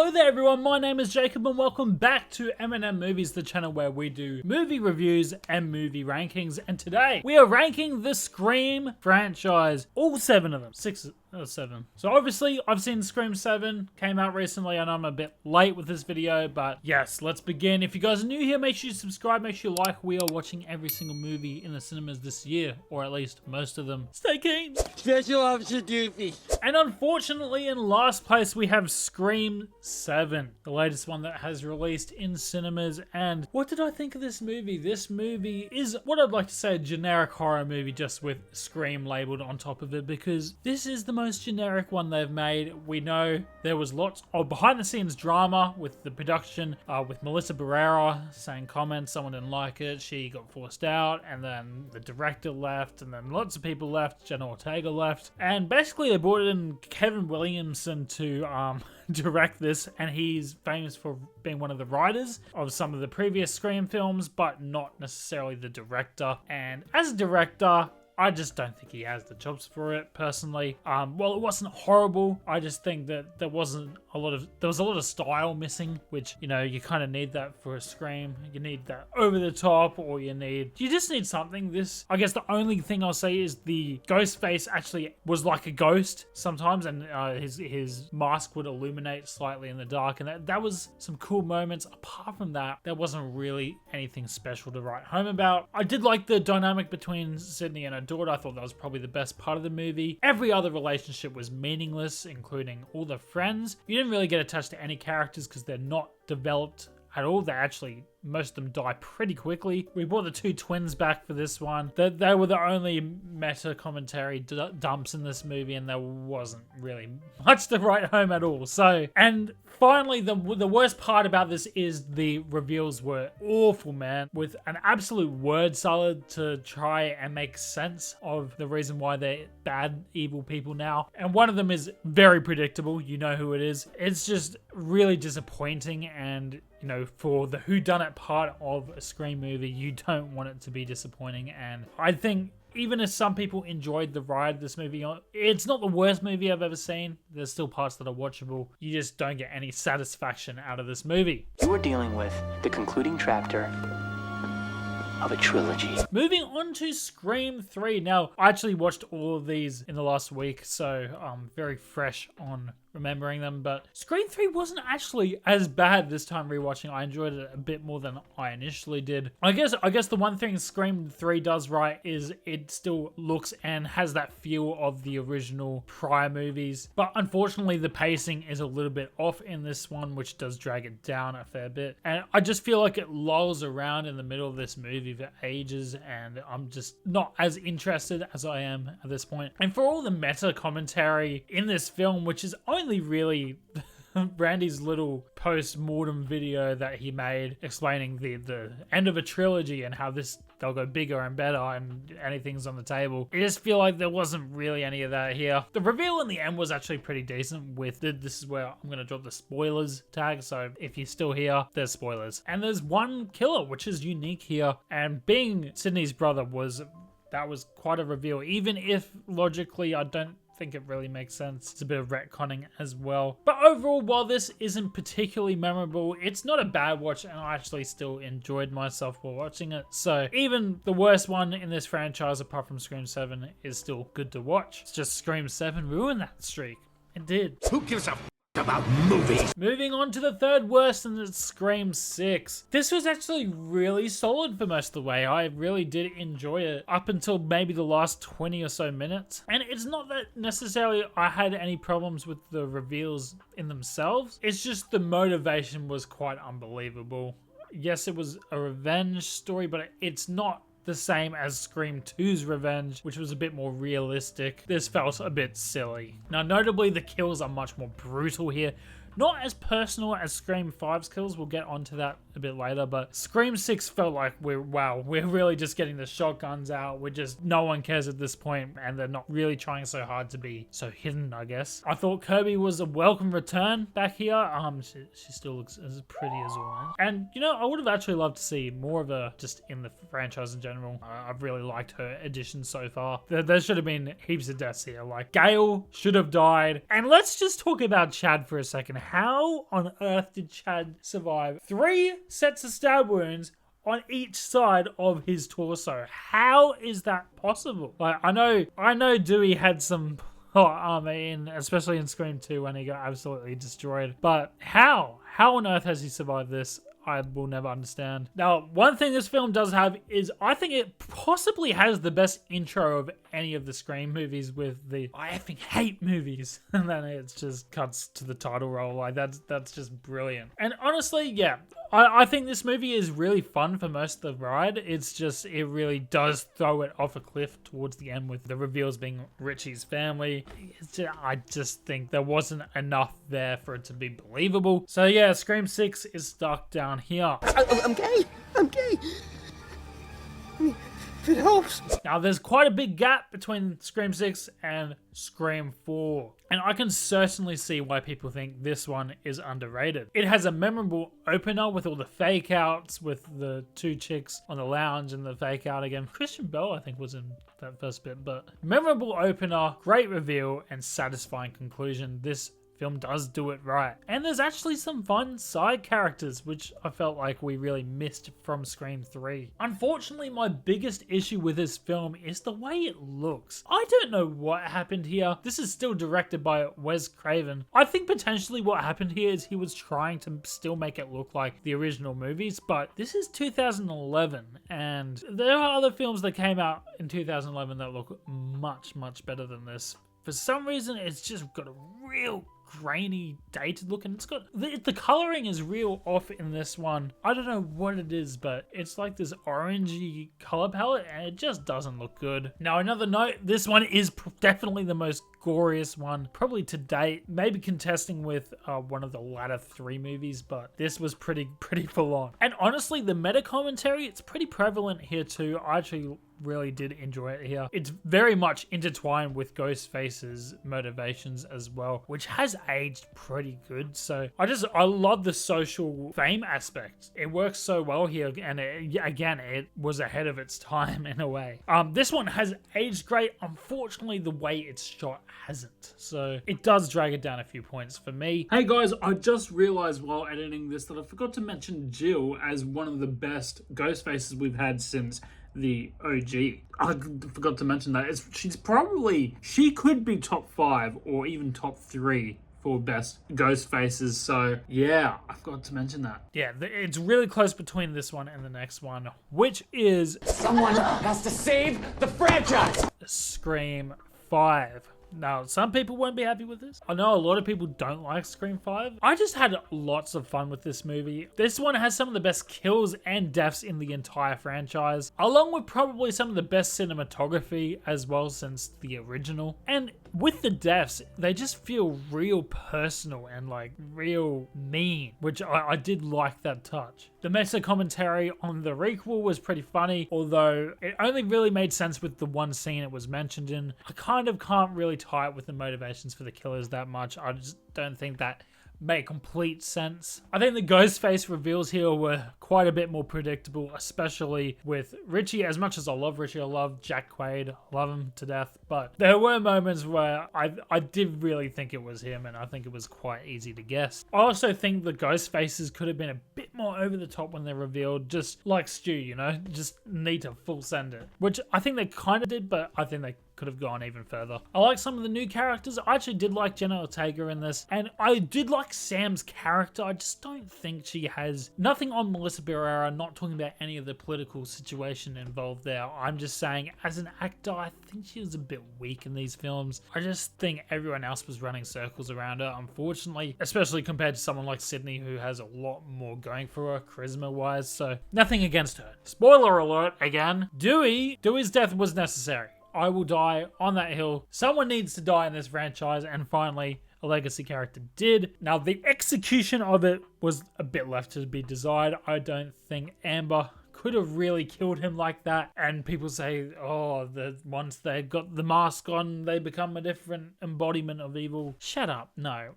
Hello there everyone, my name is Jacob and welcome back to MNM Movies, the channel where we do movie reviews and movie rankings. And today we are ranking the Scream franchise, all 7 of them, 6 or 7. So obviously I've seen Scream 7, came out recently. I know I'm a bit late with this video, but yes, let's begin. If you guys are new here, make sure you subscribe, make sure you like. We are watching every single movie in the cinemas this year, or at least most of them. Stay keen! Special Officer Doofy. And unfortunately, in last place, we have Scream 7, the latest one that has released in cinemas. And what did I think of this movie? This movie is what I'd like to say a generic horror movie, just with Scream labeled on top of it, because this is the most generic one they've made. We know there was lots of behind the scenes drama with the production, with Melissa Barrera saying comments, someone didn't like it, she got forced out, and then the director left, and then lots of people left, Jenna Ortega left, and basically they brought in Kevin Williamson to direct this, and he's famous for being one of the writers of some of the previous Scream films, but not necessarily the director. And as a director, I just don't think he has the chops for it, personally. Well, it wasn't horrible. I just think that there was a lot of style missing, which, you know, you kind of need that for a Scream. You need that over the top, or you just need something. I guess the only thing I'll say is the ghost face actually was like a ghost sometimes, and his mask would illuminate slightly in the dark, and that was some cool moments. Apart from that, there wasn't really anything special to write home about. I did like the dynamic between Sydney and her daughter. I thought that was probably the best part of the movie. Every other relationship was meaningless, including all the friends. You didn't really get attached to any characters because they're not developed at all. They actually, most of them die pretty quickly. We brought the 2 twins back for this one. They were the only meta commentary dumps in this movie, and there wasn't really much to write home at all. So, and finally, the worst part about this is the reveals were awful, man, with an absolute word salad to try and make sense of the reason why they're bad, evil people now. And one of them is very predictable. You know who it is. It's just really disappointing, and you know, for the whodunit part of a Scream movie, you don't want it to be disappointing. And I think even if some people enjoyed the ride this movie, it's not the worst movie I've ever seen. There's still parts that are watchable. You just don't get any satisfaction out of this movie. You are dealing with the concluding chapter of a trilogy. Moving on to Scream 3. Now, I actually watched all of these in the last week, so I'm very fresh on remembering them, but Scream 3 wasn't actually as bad this time rewatching. I enjoyed it a bit more than I initially did. I guess the one thing Scream 3 does right is it still looks and has that feel of the original prior movies, but unfortunately the pacing is a little bit off in this one, which does drag it down a fair bit. And I just feel like it lolls around in the middle of this movie for ages, and I'm just not as interested as I am at this point. And for all the meta commentary in this film, which is only really Randy's little post-mortem video that he made explaining the end of a trilogy and how they'll go bigger and better and anything's on the table. I just feel like there wasn't really any of that here. The reveal in the end was actually pretty decent with this is where I'm going to drop the spoilers tag, so if you're still here, there's spoilers. And there's one killer, which is unique here, and being Sydney's brother that was quite a reveal, even if logically I don't think it really makes sense. It's a bit of retconning as well. But overall, while this isn't particularly memorable, it's not a bad watch, and I actually still enjoyed myself while watching it. So even the worst one in this franchise, apart from Scream 7, is still good to watch. It's just Scream 7 ruined that streak. It did. Who gives a about movies? Moving on to the third worst, and it's Scream 6. This was actually really solid for most of the way. I really did enjoy it up until maybe the last 20 or so minutes. And it's not that necessarily I had any problems with the reveals in themselves. It's just the motivation was quite unbelievable. Yes, it was a revenge story, but it's not the same as Scream 2's Revenge, which was a bit more realistic. This felt a bit silly. Now, notably, the kills are much more brutal here. Not as personal as Scream 5's kills, we'll get onto that a bit later, but Scream 6 felt like we're really just getting the shotguns out. No one cares at this point, and they're not really trying so hard to be so hidden, I guess. I thought Kirby was a welcome return back here. She still looks as pretty as always. And, you know, I would have actually loved to see more of her just in the franchise in general. I've really liked her addition so far. There should have been heaps of deaths here. Like, Gale should have died. And let's just talk about Chad for a second. How on earth did Chad survive 3 sets of stab wounds on each side of his torso? How is that possible? Like, I know Dewey had some armor in, especially in Scream 2 when he got absolutely destroyed. But how? How on earth has he survived this? I will never understand. Now, one thing this film does have is I think it possibly has the best intro of any of the Scream movies with the "I effing hate movies," and then it just cuts to the title roll. Like, that's just brilliant. And honestly, yeah, I think this movie is really fun for most of the ride. It's just, it really does throw it off a cliff towards the end with the reveals being Richie's family. I just think there wasn't enough there for it to be believable. So yeah, Scream 6 is stuck down here. I'm gay. I'm gay. If it helps. Now, there's quite a big gap between Scream 6 and Scream 4, and I can certainly see why people think this one is underrated. It has a memorable opener with all the fake outs, with the 2 chicks on the lounge and the fake out again. Christian Bale, I think, was in that first bit, but memorable opener, great reveal, and satisfying conclusion. This film does do it right. And there's actually some fun side characters, which I felt like we really missed from Scream 3. Unfortunately, my biggest issue with this film is the way it looks. I don't know what happened here. This is still directed by Wes Craven. I think potentially what happened here is he was trying to still make it look like the original movies, but this is 2011, and there are other films that came out in 2011 that look much, much better than this. For some reason, it's just got a real grainy, dated look, and it's got the coloring is real off in this one. I don't know what it is, but it's like this orangey color palette, and it just doesn't look good. Now, another note, this one is definitely the most goriest one probably to date, maybe contesting with one of the latter 3 movies, but this was pretty full on. And honestly, the meta commentary, it's pretty prevalent here too. I actually really did enjoy it here. It's very much intertwined with Ghostface's motivations as well, which has aged pretty good. So I love the social fame aspect. It works so well here, and it was ahead of its time in a way. This one has aged great. Unfortunately, the way it's shot hasn't, so it does drag it down a few points for me. Hey guys, I just realized while editing this that I forgot to mention Jill as one of the best Ghostfaces we've had since the OG. I forgot to mention that. She could be top 5 or even top 3 for best ghost faces. So yeah, I forgot to mention that. Yeah, it's really close between this one and the next one, which is Someone has to save the franchise. Scream 5. Now, some people won't be happy with this. I know a lot of people don't like Scream 5. I just had lots of fun with this movie. This one has some of the best kills and deaths in the entire franchise, along with probably some of the best cinematography as well since the original. And with the deaths, they just feel real personal and like real mean, which I did like that touch. The meta commentary on the requel was pretty funny, although it only really made sense with the one scene it was mentioned in. I kind of can't really tie it with the motivations for the killers that much. I just don't think that made complete sense. I think the Ghostface reveals here were quite a bit more predictable, especially with Richie. As much as I love Richie, I love Jack Quaid, I love him to death, but there were moments where I did really think it was him, and I think it was quite easy to guess. I also think the Ghostfaces could have been a bit more over the top when they're revealed, just like Stu, you know, just need to full send it, which I think they kind of did, but I think they could have gone even further. I like some of the new characters. I actually did like Jenna Ortega in this, and I did like Sam's character. I just don't think she has nothing on Melissa Barrera, not talking about any of the political situation involved there. I'm just saying, as an actor, I think she was a bit weak in these films. I just think everyone else was running circles around her, unfortunately, especially compared to someone like Sydney, who has a lot more going for her charisma-wise, so nothing against her. Spoiler alert again, Dewey's death was necessary. I will die on that hill. Someone needs to die in this franchise, and finally, a legacy character did. Now, the execution of it was a bit left to be desired. I don't think Amber could have really killed him like that. And people say, oh, once they got the mask on, they become a different embodiment of evil. Shut up. No,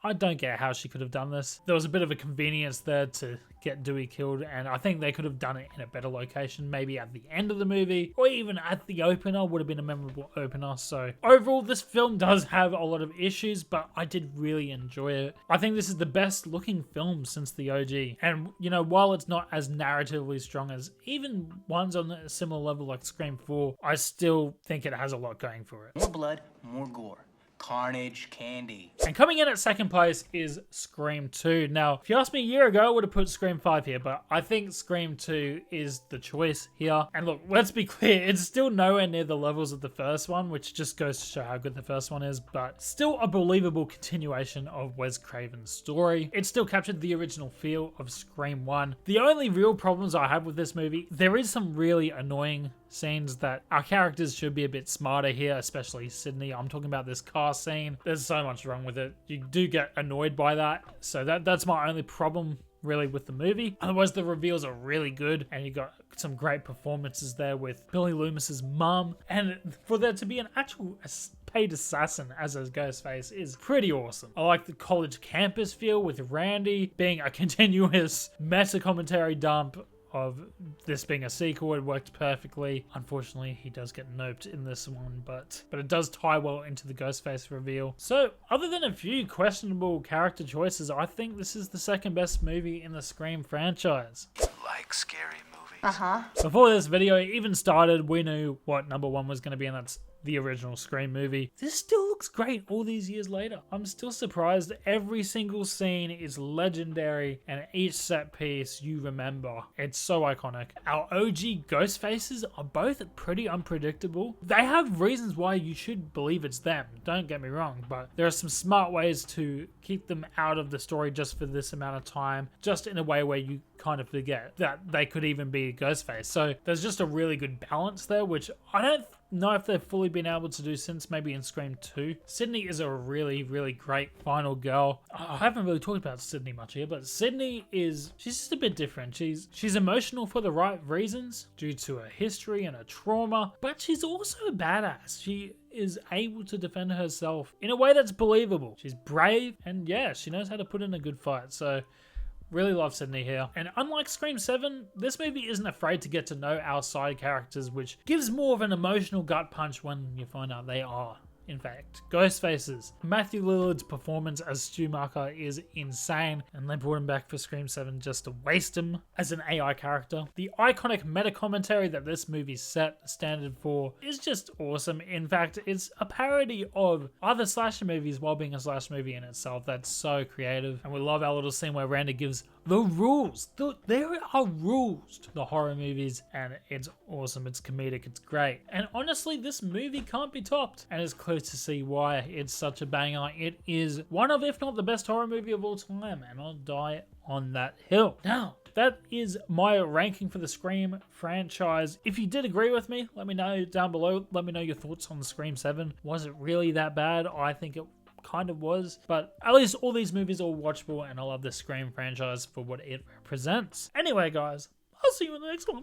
I don't get how she could have done this. There was a bit of a convenience there to get Dewey killed, and I think they could have done it in a better location, maybe at the end of the movie, or even at the opener. Would have been a memorable opener. So overall, this film does have a lot of issues, but I did really enjoy it. I think this is the best looking film since the OG, and you know, while it's not as narratively strong as even ones on a similar level like Scream 4, I still think it has a lot going for it. More blood, more gore. Carnage, candy. And coming in at second place is Scream 2. Now, if you asked me a year ago, I would have put Scream 5 here, but I think Scream 2 is the choice here. And look, let's be clear, it's still nowhere near the levels of the first one, which just goes to show how good the first one is, but still a believable continuation of Wes Craven's story. It still captured the original feel of Scream 1. The only real problems I have with this movie, there is some really annoying scenes that our characters should be a bit smarter here, especially Sydney. I'm talking about this car scene. There's so much wrong with it. You do get annoyed by that. So that's my only problem really with the movie. Otherwise, the reveals are really good, and you got some great performances there with Billy Loomis's mum, and for there to be an actual paid assassin as a Ghostface is pretty awesome. I like the college campus feel with Randy being a continuous meta commentary dump of this being a sequel. It worked perfectly. Unfortunately, he does get noped in this one, but it does tie well into the Ghostface reveal. So, other than a few questionable character choices, I think this is the second best movie in the Scream franchise. Like scary movies. Before this video even started, we knew what number one was going to be, and that's the original Scream movie. This still looks great all these years later. I'm still surprised every single scene is legendary, and each set piece you remember. It's so iconic. Our OG ghost faces are both pretty unpredictable. They have reasons why you should believe it's them, don't get me wrong, but there are some smart ways to keep them out of the story just for this amount of time, just in a way where you kind of forget that they could even be a ghost face. So there's just a really good balance there, which I don't know if they've fully been able to do since maybe in Scream 2. Sydney is a really, really great final girl. I haven't really talked about Sydney much here, but Sydney she's just a bit different. She's emotional for the right reasons due to her history and her trauma, but she's also a badass. She is able to defend herself in a way that's believable. She's brave, and yeah, she knows how to put in a good fight. So really love Sydney here. And unlike Scream 7, this movie isn't afraid to get to know our side characters, which gives more of an emotional gut punch when you find out they are, in fact, ghost faces. Matthew Lillard's performance as Schumacher is insane, and they brought him back for Scream 7 just to waste him as an AI character. The iconic meta commentary that this movie set the standard for is just awesome. In fact, it's a parody of other slasher movies while being a slasher movie in itself. That's so creative, and we love our little scene where Randy gives the rules. There are rules to the horror movies, and it's awesome. It's comedic. It's great. And honestly, this movie can't be topped, and it's clear to see why it's such a banger. It is one of, if not the best horror movie of all time, and I'll die on that hill. Now, that is my ranking for the Scream franchise. If you did agree with me, let me know down below. Let me know your thoughts on Scream 7. Was it really that bad? I think it kind of was, but at least all these movies are watchable, and I love the Scream franchise for what it represents. Anyway, guys, I'll see you in the next one.